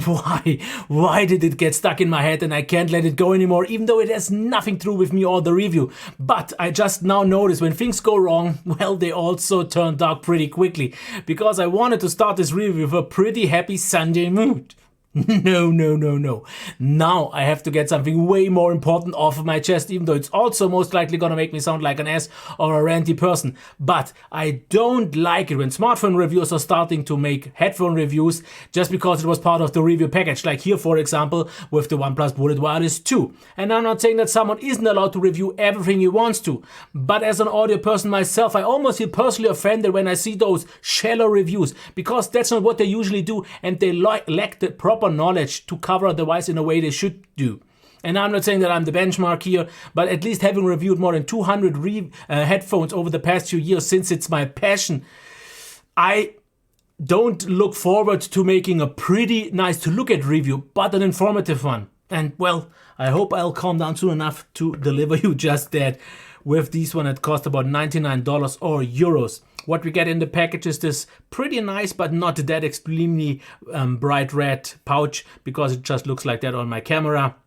Why? Why did it get stuck in my head and I can't let it go anymore, even though it has nothing to do with me or the review? But I just now notice when things go wrong, well, they also turn dark pretty quickly, because I wanted to start this review with a pretty happy Sunday mood. No. Now I have to get something way more important off of my chest, even though it's also most likely gonna make me sound like an ass or a ranty person. But I don't like it when smartphone reviewers are starting to make headphone reviews just because it was part of the review package, like here for example with the OnePlus Bullet Wireless 2. And I'm not saying that someone isn't allowed to review everything he wants to, but as an audio person myself, I almost feel personally offended when I see those shallow reviews, because that's not what they usually do, and they lack the proper knowledge to cover a device in a way they should do. And I'm not saying that I'm the benchmark here, but at least having reviewed more than 200 headphones over the past few years, since it's my passion, I don't look forward to making a pretty nice to look at review, but an informative one. And well, I hope I'll calm down soon enough to deliver you just that. With these one, it cost about $99 or euros. What we get in the package is this pretty nice but not that extremely bright red pouch, because it just looks like that on my camera.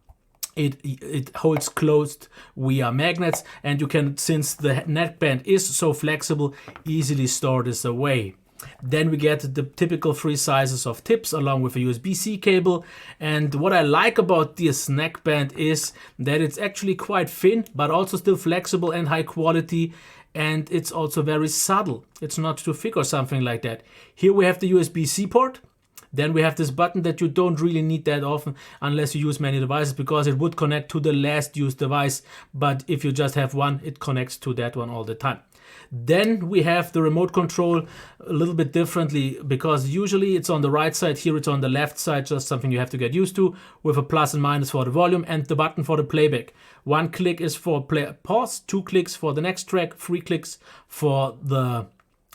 It holds closed via magnets, and you can, since the neckband is so flexible, easily store this away. Then we get the typical 3 sizes of tips along with a USB-C cable. And what I like about this neckband is that it's actually quite thin, but also still flexible and high quality. And it's also very subtle. It's not too thick or something like that. Here we have the USB-C port. Then we have this button that you don't really need that often unless you use many devices, because it would connect to the last used device. But if you just have one, it connects to that one all the time. Then we have the remote control a little bit differently, because usually it's on the right side. Here it's on the left side, just something you have to get used to, with a plus and minus for the volume and the button for the playback. 1 click is for pause, 2 clicks for the next track, 3 clicks for the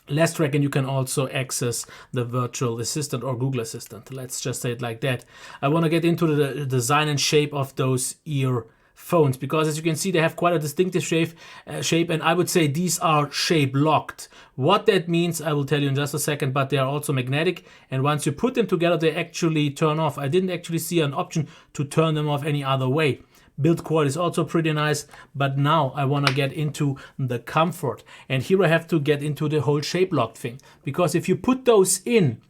last track, and you can also access the virtual assistant or Google Assistant. Let's just say it like that. I want to get into the design and shape of those earphones, because as you can see, they have quite a distinctive shape, and I would say these are shape locked. What that means I will tell you in just a second, but they are also magnetic, and once you put them together they actually turn off. I didn't actually see an option to turn them off any other way. Build quality is also pretty nice, but now I want to get into the comfort, and here I have to get into the whole shape locked thing, because if you put those in,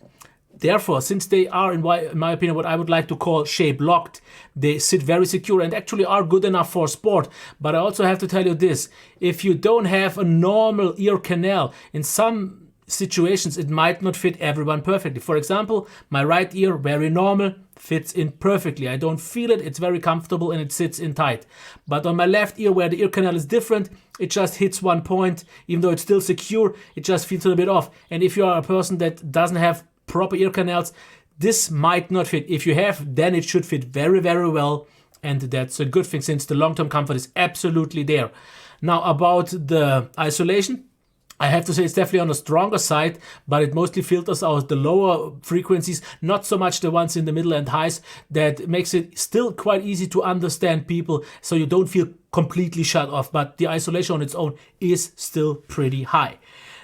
therefore, since they are, in my opinion, what I would like to call shape locked, they sit very secure and actually are good enough for sport. But I also have to tell you this: if you don't have a normal ear canal, in some situations it might not fit everyone perfectly. For example, my right ear, very normal, fits in perfectly. I don't feel it, it's very comfortable and it sits in tight. But on my left ear, where the ear canal is different, it just hits one point. Even though it's still secure, it just feels a little bit off. And if you are a person that doesn't have proper ear canals, this might not fit. If you have, then it should fit very, very well, and that's a good thing, since the long-term comfort is absolutely there. Now, about the isolation, I have to say it's definitely on the stronger side, but it mostly filters out the lower frequencies, not so much the ones in the middle and highs. That makes it still quite easy to understand people, so you don't feel completely shut off, but the isolation on its own is still pretty high.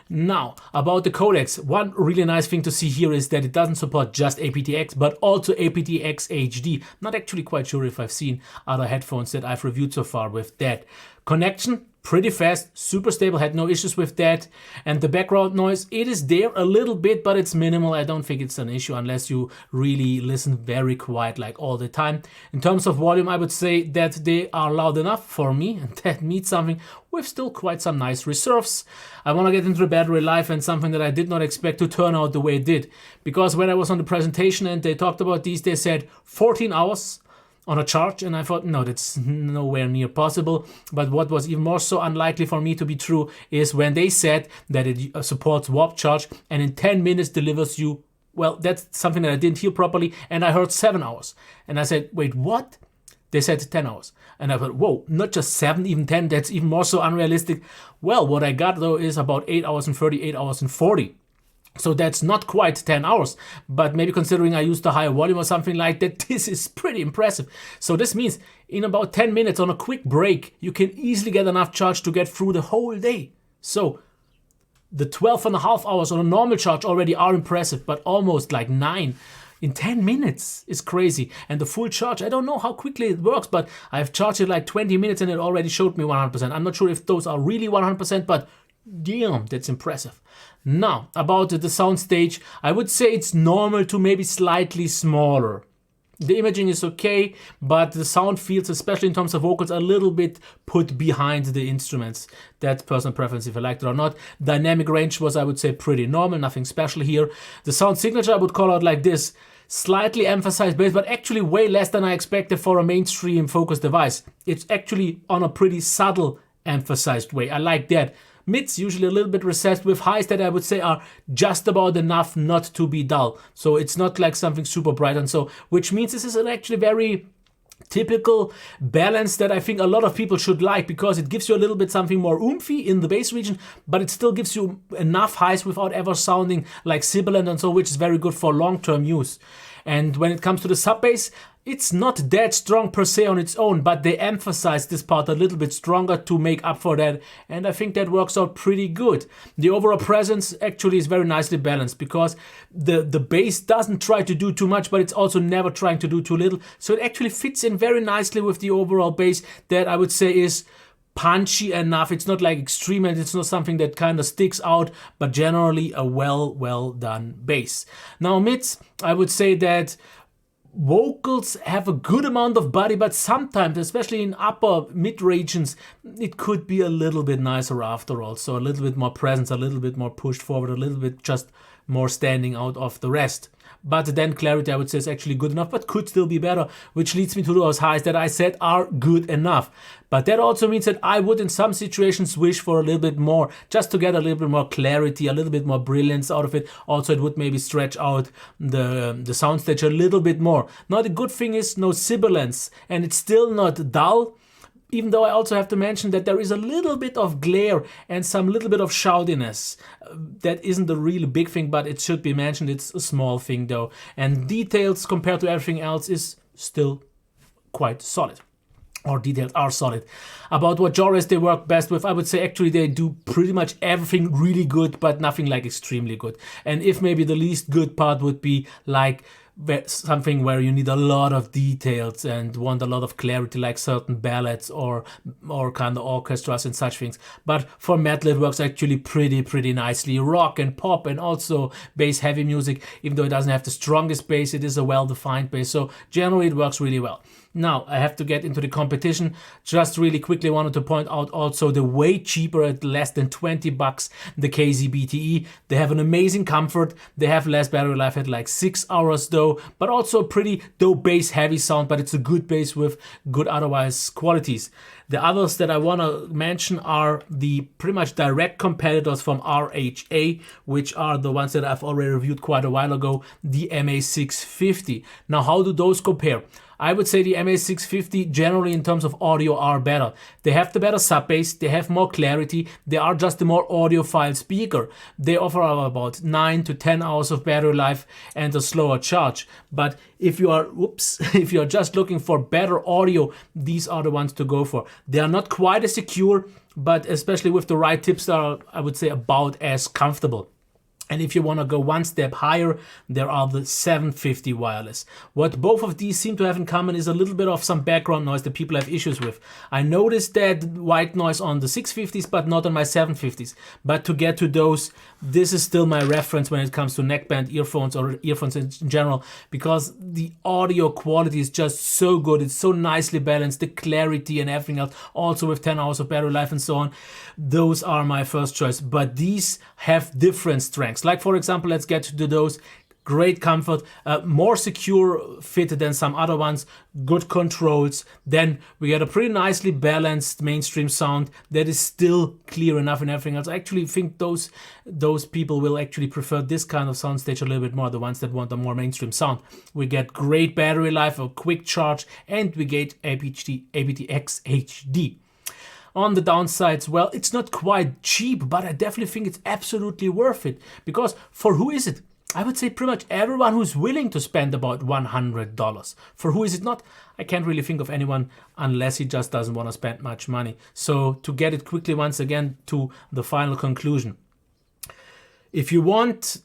Now, about the codecs, one really nice thing to see here is that it doesn't support just aptX, but also aptX HD. Not actually quite sure if I've seen other headphones that I've reviewed so far with that. Connection, pretty fast, super stable, had no issues with that. And the background noise, it is there a little bit, but it's minimal. I don't think it's an issue unless you really listen very quiet, like all the time. In terms of volume, I would say that they are loud enough for me, and that means something, with still quite some nice reserves. I want to get into the battery life, and something that I did not expect to turn out the way it did. Because when I was on the presentation and they talked about these, they said 14 hours on a charge, and I thought, no, that's nowhere near possible. But what was even more so unlikely for me to be true is when they said that it supports warp charge and in 10 minutes delivers you, well, that's something that I didn't hear properly, and I heard 7 hours. And I said, wait, what? They said 10 hours. And I thought, whoa, not just 7, even 10, that's even more so unrealistic. Well, what I got though is about 8 hours and 30, 8 hours and 40. So that's not quite 10 hours, but maybe considering I used a higher volume or something like that, this is pretty impressive. So this means in about 10 minutes on a quick break, you can easily get enough charge to get through the whole day. So the 12.5 hours on a normal charge already are impressive, but almost like 9 in 10 minutes. It's crazy. And the full charge, I don't know how quickly it works, but I've charged it like 20 minutes and it already showed me 100%. I'm not sure if those are really 100%, but damn, that's impressive. Now, about the soundstage, I would say it's normal to maybe slightly smaller. The imaging is okay, but the sound feels, especially in terms of vocals, a little bit put behind the instruments. That's personal preference if I liked it or not. Dynamic range was, I would say, pretty normal, nothing special here. The sound signature I would call out like this. Slightly emphasized bass, but actually way less than I expected for a mainstream focused device. It's actually on a pretty subtle emphasized way. I like that. Mids usually a little bit recessed with highs that I would say are just about enough not to be dull. So it's not like something super bright and so, which means this is an actually very typical balance that I think a lot of people should like, because it gives you a little bit something more oomphy in the bass region, but it still gives you enough highs without ever sounding like sibilant and so, which is very good for long-term use. And when it comes to the sub bass, it's not that strong per se on its own, but they emphasize this part a little bit stronger to make up for that, and I think that works out pretty good. The overall presence actually is very nicely balanced, because the bass doesn't try to do too much, but it's also never trying to do too little, so it actually fits in very nicely with the overall bass that I would say is punchy enough. It's not like extreme and it's not something that kind of sticks out, but generally a well done bass. Now mids, I would say that vocals have a good amount of body, but sometimes, especially in upper mid regions, it could be a little bit nicer after all. So a little bit more presence, a little bit more pushed forward, a little bit just more standing out of the rest. But then clarity, I would say, is actually good enough, but could still be better, which leads me to those highs that I said are good enough. But that also means that I would in some situations wish for a little bit more, just to get a little bit more clarity, a little bit more brilliance out of it. Also, it would maybe stretch out the soundstage a little bit more. Now, the good thing is no sibilance, and it's still not dull. Even though I also have to mention that there is a little bit of glare and some little bit of shoutiness. That isn't a really big thing, but it should be mentioned. It's a small thing though. And details compared to everything else is still quite solid. Or details are solid. About what genres they work best with, I would say actually they do pretty much everything really good, but nothing like extremely good. And if maybe the least good part would be like something where you need a lot of details and want a lot of clarity, like certain ballads or kind of orchestras and such things. But for metal it works actually pretty nicely. Rock and pop and also bass heavy music, even though it doesn't have the strongest bass, it is a well-defined bass, so generally it works really well. Now I have to get into the competition. Just really quickly wanted to point out also the way cheaper at less than $20 the KZ-BTE. They have an amazing comfort. They have less battery life at like 6 hours though, but also pretty bass heavy sound, but it's a good bass with good otherwise qualities. The others that I want to mention are the pretty much direct competitors from RHA, which are the ones that I've already reviewed quite a while ago, the MA650. Now, how do those compare? I would say the MA650 generally in terms of audio are better. They have the better sub bass, they have more clarity, they are just a more audiophile speaker. They offer about 9 to 10 hours of battery life and a slower charge. But if you are if you're just looking for better audio, these are the ones to go for. They are not quite as secure, but especially with the right tips, they are, I would say, about as comfortable. And if you want to go one step higher, there are the 750 wireless. What both of these seem to have in common is a little bit of some background noise that people have issues with. I noticed that white noise on the 650s, but not on my 750s. But to get to those, this is still my reference when it comes to neckband earphones or earphones in general, because the audio quality is just so good. It's so nicely balanced, the clarity and everything else, also with 10 hours of battery life and so on. Those are my first choice, but these have different strengths. Like for example, let's get to those. Great comfort, more secure fit than some other ones, good controls. Then we get a pretty nicely balanced mainstream sound that is still clear enough and everything else. I actually think those people will actually prefer this kind of soundstage a little bit more, the ones that want a more mainstream sound. We get great battery life, a quick charge, and we get aptX HD. On the downsides, well, it's not quite cheap, but I definitely think it's absolutely worth it. Because for who is it? I would say pretty much everyone who's willing to spend about $100. For who is it not? I can't really think of anyone unless he just doesn't want to spend much money. So to get it quickly once again to the final conclusion. If you want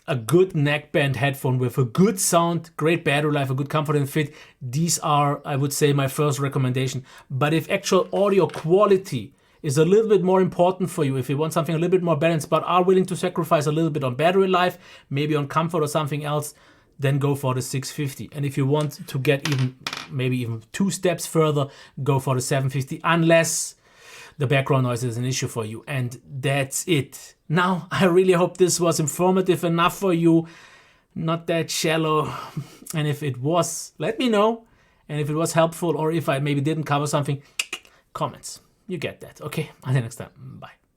a good neckband headphone with a good sound, great battery life, a good comfort and fit, these are, I would say, my first recommendation. But if actual audio quality is a little bit more important for you, if you want something a little bit more balanced but are willing to sacrifice a little bit on battery life, maybe on comfort or something else, then go for the 650. And if you want to get maybe even 2 steps further, go for the 750, unless the background noise is an issue for you. And that's it. Now, I really hope this was informative enough for you, not that shallow. And if it was, let me know. And if it was helpful, or if I maybe didn't cover something, comments. You get that. Okay, until next time. Bye.